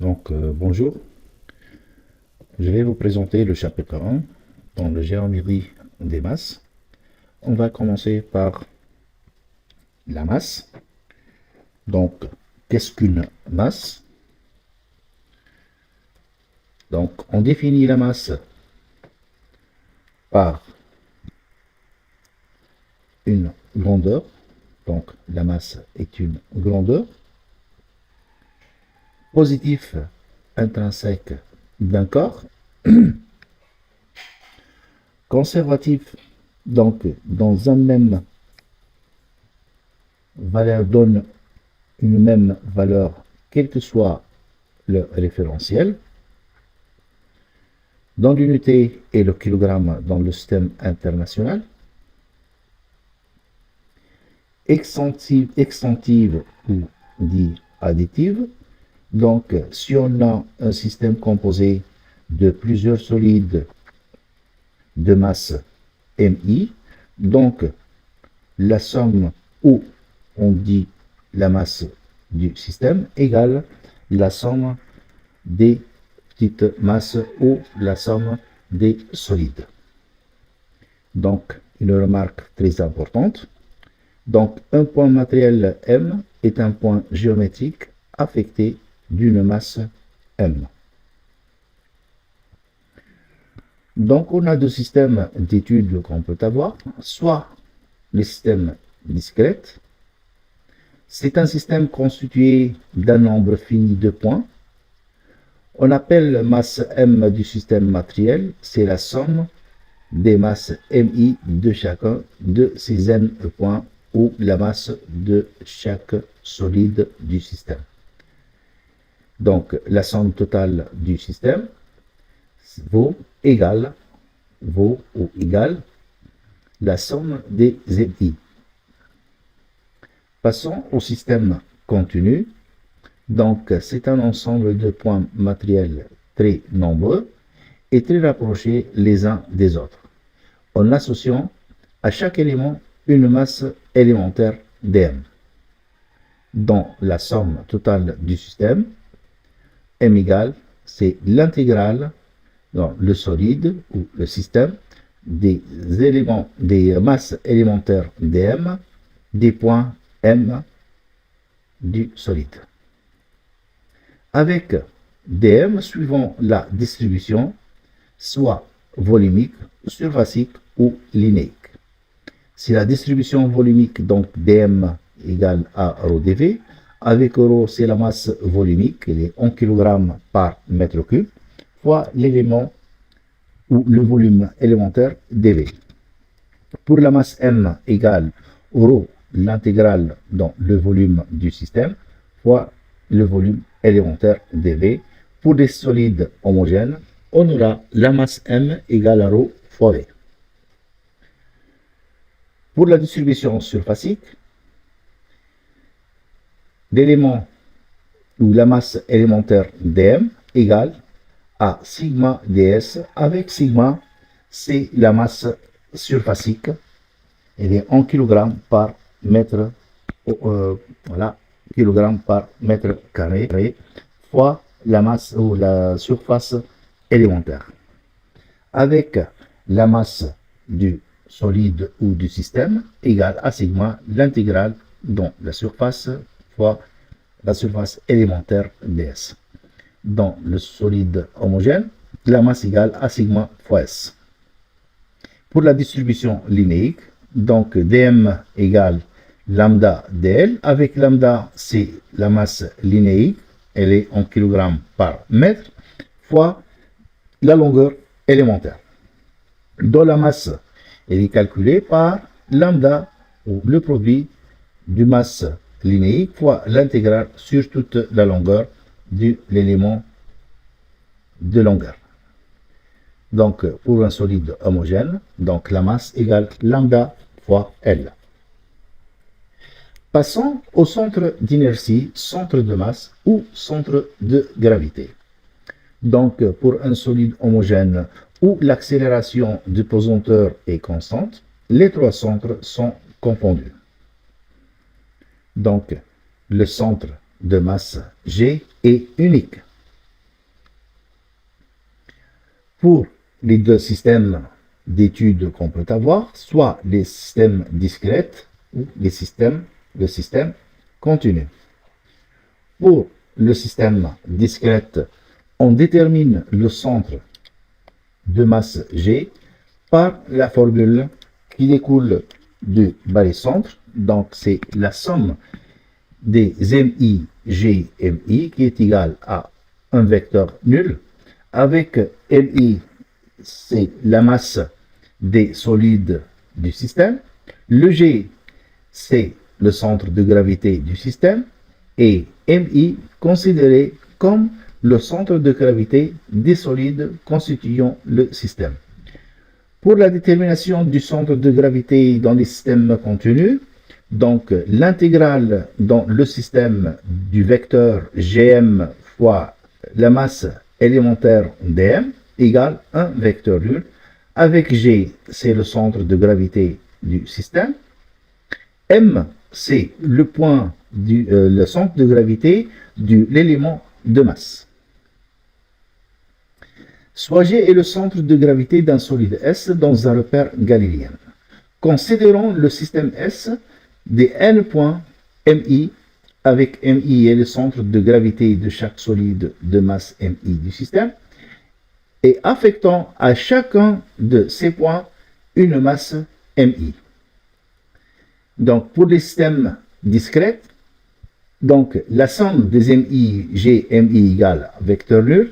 Bonjour, je vais vous présenter le chapitre 1 dans la géométrie des masses. On va commencer par la masse. Donc, qu'est-ce qu'une masse? Donc, on définit la masse par une grandeur. Donc, la masse est une grandeur. Positif intrinsèque d'un corps. Conservatif, donc, dans un même valeur donne une même valeur, quel que soit le référentiel. Dans l'unité et le kilogramme dans le système international. Extensive ou dit additive. Donc, si on a un système composé de plusieurs solides de masse MI, donc la somme ou on dit la masse du système égale la somme des petites masses ou la somme des solides. Donc, une remarque très importante. Donc, un point matériel M est un point géométrique affecté d'une masse M. Donc, on a deux systèmes d'études qu'on peut avoir, soit le système discret. C'est un système constitué d'un nombre fini de points. On appelle masse M du système matériel, c'est la somme des masses MI de chacun de ces n points ou la masse de chaque solide du système. Donc, la somme totale du système vaut ou égale la somme des MI. Passons au système continu. Donc, c'est un ensemble de points matériels très nombreux et très rapprochés les uns des autres, en associant à chaque élément une masse élémentaire dm, dont la somme totale du système, m égale, c'est l'intégrale dans le solide ou le système des éléments, des masses élémentaires dm, des points m du solide. Avec dm suivant la distribution, soit volumique, surfacique ou linéique. Si la distribution volumique, donc dm égale à rho dv, avec rho c'est la masse volumique, elle est en kg par mètre cube, fois l'élément ou le volume élémentaire dv. Pour la masse m égale rho l'intégrale dans le volume du système, fois le volume élémentaire dv. Pour des solides homogènes, on aura la masse m égale à rho fois v. Pour la distribution surfacique, l'élément ou la masse élémentaire dm égale à sigma ds, avec sigma, c'est la masse surfacique, elle est en kg par mètre, voilà, kg par mètre carré, fois la masse ou la surface élémentaire. Avec la masse du solide ou du système égale à sigma l'intégrale dans la surface fois la surface élémentaire ds. Dans le solide homogène, la masse égale à sigma fois s. Pour la distribution linéique, donc dm égale lambda dl. Avec lambda, c'est la masse linéique, elle est en kg par mètre, fois la longueur élémentaire. Dans la masse, elle est calculée par lambda, ou le produit du masse linéique, fois l'intégrale sur toute la longueur de l'élément de longueur. Donc, pour un solide homogène, donc la masse égale lambda fois L. Passons au centre d'inertie, centre de masse ou centre de gravité. Donc, pour un solide homogène où l'accélération du pesanteur est constante, les trois centres sont confondus. Donc, le centre de masse G est unique. pour les deux systèmes d'études qu'on peut avoir, soit les systèmes discrets ou le système continu. Pour le système discret, on détermine le centre de masse G par la formule qui découle du barycentre. Donc, c'est la somme des MI, G, MI qui est égale à un vecteur nul avec MI, c'est la masse des solides du système. Le G, c'est le centre de gravité du système. Et MI considéré comme le centre de gravité des solides constituant le système. Pour la détermination du centre de gravité dans les systèmes contenus, donc l'intégrale dans le système du vecteur Gm fois la masse élémentaire dm égale un vecteur nul, avec G, c'est le centre de gravité du système, M, c'est le point le centre de gravité de l'élément de masse. Soit G est le centre de gravité d'un solide S dans un repère galiléen. Considérons le système S des n points MI, avec MI est le centre de gravité de chaque solide de masse MI du système, et affectant à chacun de ces points une masse MI. Donc, pour les systèmes discrets, donc la somme des MI, G, MI égale vecteur nul.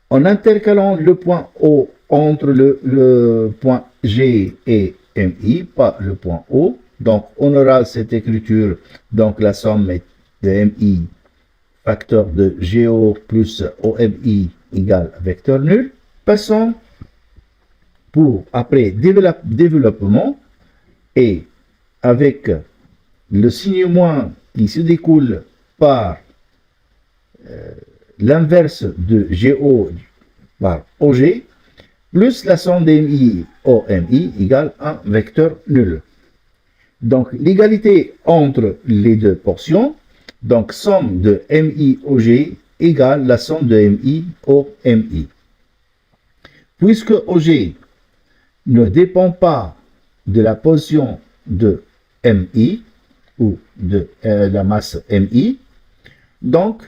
En intercalant le point O entre le point G et MI, pas le point O, donc on aura cette écriture, donc la somme de MI facteur de GO plus OMI égale vecteur nul. Passons pour après développement et avec le signe moins qui se découle par l'inverse de GO par OG, plus la somme d'MI OMI égale un vecteur nul. Donc l'égalité entre les deux portions, donc somme de MI OG égale la somme de MI OMI. Puisque OG ne dépend pas de la position de MI ou de la masse MI, donc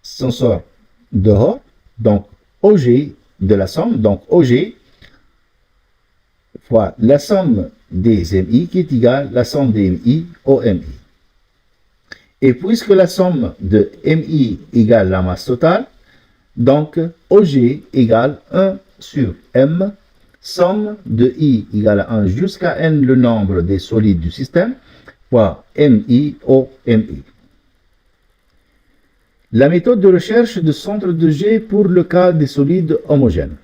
ça sort dehors, donc OG de la somme, donc OG fois la somme des MI qui est égale à la somme des MI OMI. Et puisque la somme de MI égale la masse totale, donc OG égale 1 sur M, somme de I égale à 1 jusqu'à N le nombre des solides du système, fois MI OMI. La méthode de recherche de centre de G pour le cas des solides homogènes.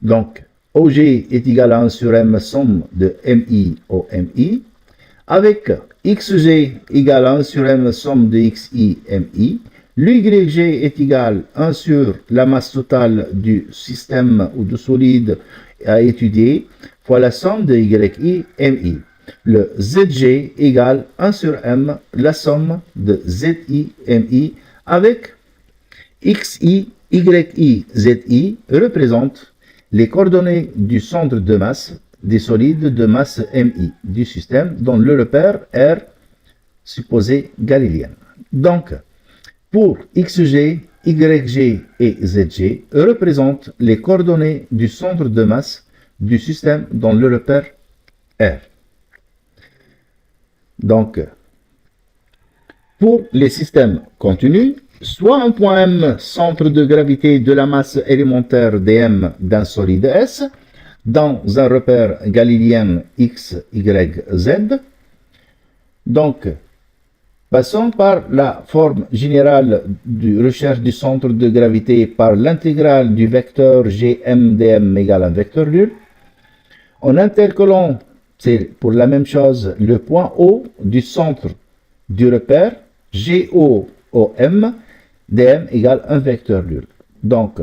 Donc, OG est égal à 1 sur M somme de MI OMI, avec XG égale à 1 sur M somme de XI MI, l'YG est égal à 1 sur la masse totale du système ou du solide à étudier, fois la somme de YI MI. Le ZG égale 1 sur M, la somme de ZI MI, avec XI, YI, ZI représente les coordonnées du centre de masse des solides de masse MI du système dans le repère R supposé galiléen. Donc, pour XG, YG et ZG représentent les coordonnées du centre de masse du système dans le repère R. Donc, pour les systèmes continus, soit un point M, centre de gravité de la masse élémentaire dm d'un solide S, dans un repère galiléen X, Y, Z. Donc, passons par la forme générale de recherche du centre de gravité par l'intégrale du vecteur Gm dm égale un vecteur nul. En intercalant, c'est pour la même chose, le point O du centre du repère GO-OM dm égale un vecteur nul. Donc,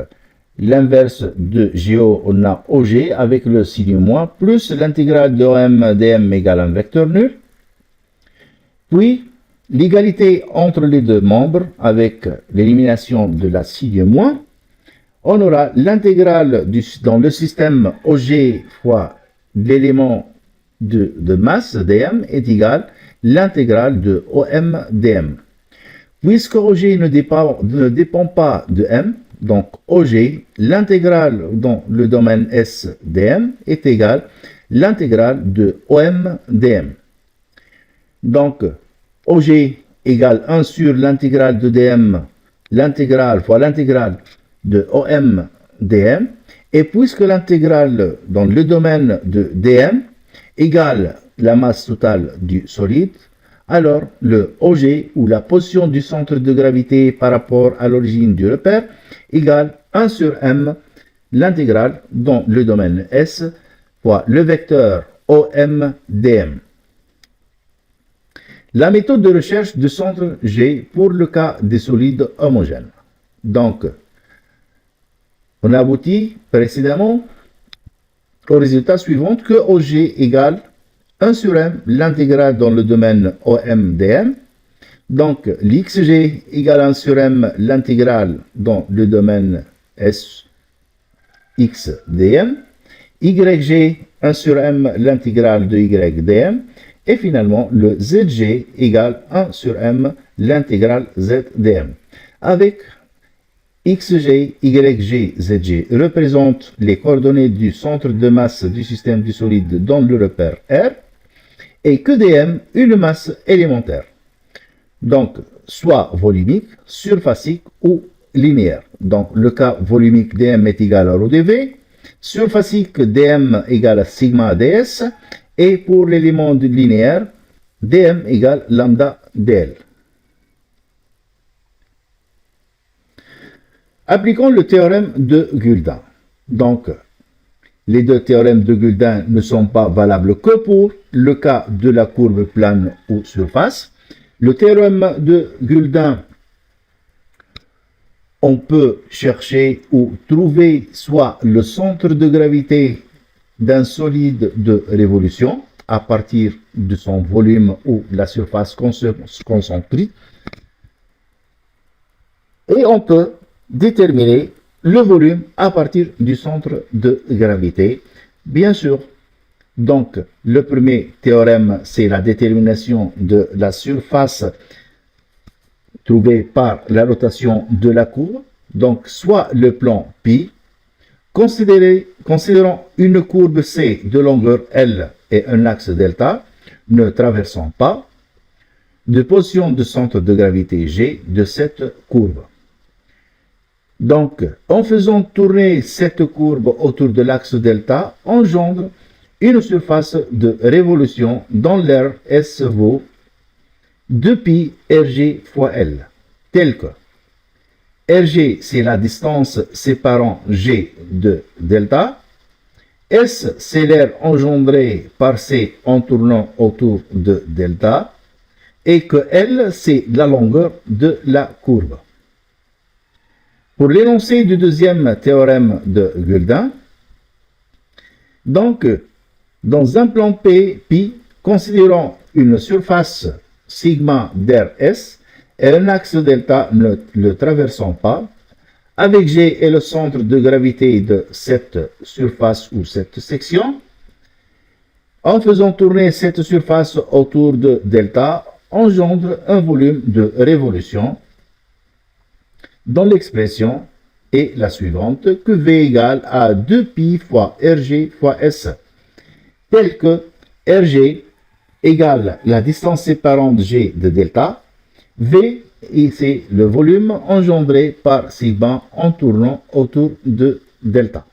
l'inverse de GO, on a OG avec le signe moins, plus l'intégrale de OM dm égale un vecteur nul. Puis, l'égalité entre les deux membres avec l'élimination de la signe moins, on aura l'intégrale dans le système OG fois l'élément de masse dm est égal l'intégrale de OM dm. Puisque OG ne dépend pas de m, donc OG, l'intégrale dans le domaine S dm est égale l'intégrale de OM dm. Donc, OG égale 1 sur l'intégrale de dm, l'intégrale fois l'intégrale de OM dm. Et puisque l'intégrale dans le domaine de dm égale la masse totale du solide, alors le OG ou la position du centre de gravité par rapport à l'origine du repère égale 1 sur m, l'intégrale dans le domaine S fois le vecteur OM dm. La méthode de recherche de centre G pour le cas des solides homogènes. Donc, on a abouti précédemment au résultat suivant que OG égale 1 sur m, l'intégrale dans le domaine OM dm. Donc, l'XG égale 1 sur m, l'intégrale dans le domaine S x dm. YG 1 sur m, l'intégrale de Y dm. Et finalement, le ZG égale 1 sur m, l'intégrale Z dm. Avec XG, YG, ZG représentent les coordonnées du centre de masse du système du solide dans le repère R, et que dm, une masse élémentaire. Donc, soit volumique, surfacique ou linéaire. Donc, le cas volumique dm est égal à rho dv, surfacique dm égale à sigma ds, et pour l'élément linéaire, dm égale lambda dl. Appliquons le théorème de Guldin. Donc, les deux théorèmes de Guldin ne sont pas valables que pour le cas de la courbe plane ou surface. Le théorème de Guldin, on peut chercher ou trouver soit le centre de gravité d'un solide de révolution à partir de son volume ou la surface concentrique, et on peut déterminer le volume à partir du centre de gravité, bien sûr. Donc, le premier théorème, c'est la détermination de la surface trouvée par la rotation de la courbe. Donc, soit le plan pi, considérant une courbe C de longueur L et un axe delta, ne traversant pas, de position de centre de gravité G de cette courbe. Donc, en faisant tourner cette courbe autour de l'axe delta, engendre une surface de révolution dans l'air S vaut 2pi Rg fois L, tel que Rg, c'est la distance séparant G de delta, S, c'est l'air engendré par C en tournant autour de delta, et que L, c'est la longueur de la courbe. Pour l'énoncé du deuxième théorème de Guldin, donc, dans un plan pi, considérant une surface sigma d'Rs et un axe delta ne le traversant pas, avec G et le centre de gravité de cette surface ou cette section, en faisant tourner cette surface autour de delta, engendre un volume de révolution dont l'expression est la suivante, que V égale à 2pi fois Rg fois S, tel que Rg égale la distance séparante G de delta, V, c'est le volume engendré par sigma en tournant autour de delta.